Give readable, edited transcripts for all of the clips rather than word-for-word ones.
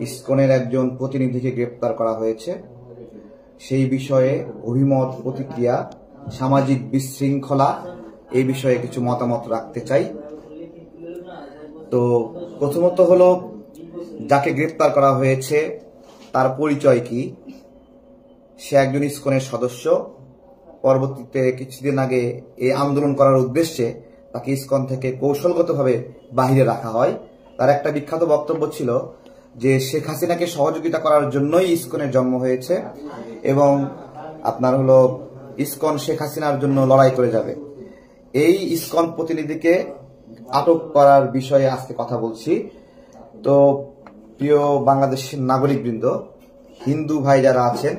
ইসকনের একজন প্রতিনিধিকে গ্রেপ্তার করা হয়েছে। সেই বিষয়ে অভিমত, প্রতিক্রিয়া, সামাজিক বিশৃঙ্খলা এই বিষয়ে কিছু মতামত রাখতে চাই। তো প্রথমত হলো, যাকে গ্রেপ্তার করা হয়েছে তার পরিচয় কি? সে একজন ইসকনের সদস্য। পরবর্তীতে কিছুদিন আগে এই আন্দোলন করার উদ্দেশ্যে তাকে ইসকন থেকে কৌশলগতভাবে বাহিরে রাখা হয়। তার একটা বিখ্যাত বক্তব্য ছিল যে শেখ হাসিনাকে সহযোগিতা করার জন্যই ইসকনের জন্ম হয়েছে এবং আপনার হলো ইসকন শেখ হাসিনার জন্য লড়াই করে যাবে। এই ইসকন প্রতিনিধিকে আটক করার বিষয়ে আজকে কথা বলছি। তো প্রিয় বাংলাদেশের নাগরিকবৃন্দ, হিন্দু ভাই যারা আছেন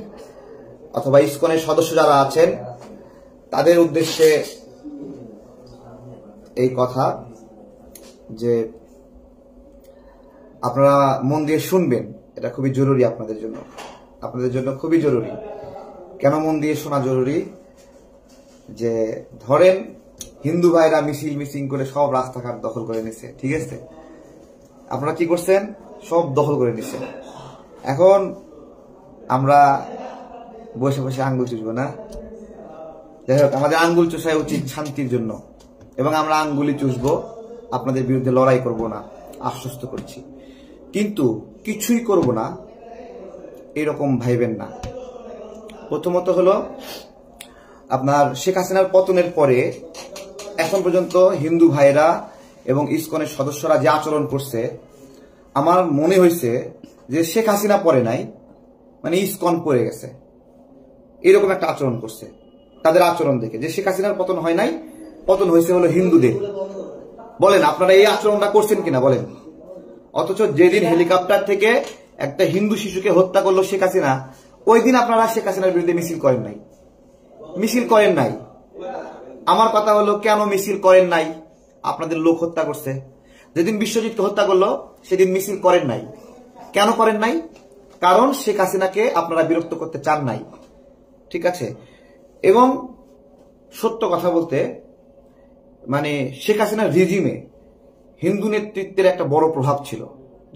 অথবা ইসকনের সদস্য যারা আছেন, তাদের উদ্দেশ্যে এই কথা যে আপনারা মন দিয়ে শুনবেন। এটা খুবই জরুরি আপনাদের জন্য খুবই জরুরি। কেন মন দিয়ে শোনা জরুরি? যে ধরেন হিন্দু ভাইরা মিছিল করে সব রাস্তাঘাট দখল করে নিছে, ঠিক আছে? আপনারা কি করছেন? সব দখল করে নিছেন। এখন আমরা বসে বসে আঙ্গুল চুষবো না? যাই হোক, আমাদের আঙ্গুল চুষাই উচিত শান্তির জন্য, এবং আমরা আঙ্গুলি চুষবো, আপনাদের বিরুদ্ধে লড়াই করব না, আশ্বস্ত করছি। কিন্তু কিছুই করব না এরকম ভাইবেন না। প্রথমত হলো, আপনার শেখ হাসিনার পতনের পরে এখন পর্যন্ত হিন্দু ভাইরা এবং ইসকনের সদস্যরা যে আচরণ করছে, আমার মনে হয়েছে যে শেখ হাসিনা পরে নাই, মানে ইসকন পড়ে গেছে, এরকম একটা আচরণ করছে। তাদের আচরণ দেখে যে শেখ হাসিনার পতন হয় নাই, পতন হয়েছে হলো হিন্দুদের। বলেন আপনারা এই আচরণটা করছেন কিনা বলেন? অথচ যেদিন হেলিকপ্টার থেকে একটা হিন্দু শিশুকে হত্যা করলো শেখ হাসিনা, ওই দিন আপনারা শেখ হাসিনার বিরুদ্ধে মিছিল করেন নাই। আমার কথা হলো, কেন মিছিল করেন নাই? আপনাদের লোক হত্যা করছে। যেদিন বিশ্বজিৎকে হত্যা করলো সেদিন মিছিল করেন নাই। কেন করেন নাই? কারণ শেখ হাসিনাকে আপনারা বিরক্ত করতে চান নাই, ঠিক আছে? এবং সত্য কথা বলতে, মানে শেখ হাসিনার রিজিমে হিন্দু নেতৃত্বের একটা বড় প্রভাব ছিল।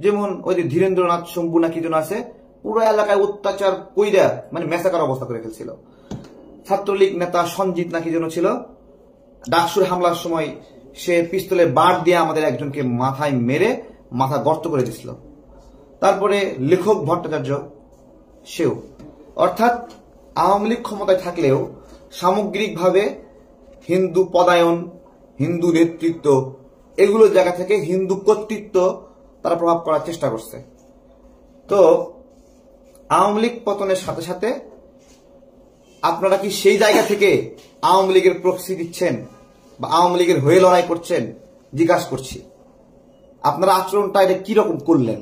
যেমন ওই যে ধীরেন্দ্রনাথ শম্ভু না কি জন আছে, পুরো এলাকায় অত্যাচার কইরা মানে মেসাকার অবস্থা করে ফেলছিল। ছাত্রলীগ নেতা সঞ্জিত না কি জন ছিল, ডাকসুর হামলার সময় সে পিস্তলের বাড় দিয়ে আমাদের একজনকে মাথায় মেরে মাথা গর্ত করে দিছিল। তারপরে লেখক ভট্টাচার্য, সেও। অর্থাৎ আওয়ামী লীগ ক্ষমতায় থাকলেও সামগ্রিকভাবে হিন্দু পদায়ন, হিন্দু নেতৃত্ব, এগুলো জায়গা থেকে হিন্দু কর্তৃত্ব তারা প্রভাব করার চেষ্টা করছে। তো আওয়ামী লীগ পতনের সাথে সাথে আপনারা কি সেই জায়গা থেকে আওয়ামী লীগের প্রক্সি দিচ্ছেন বা আওয়ামী লীগের হয়ে লড়াই করছেন? জিজ্ঞাসা করছি, আপনারা আচরণটা এটা কিরকম করলেন?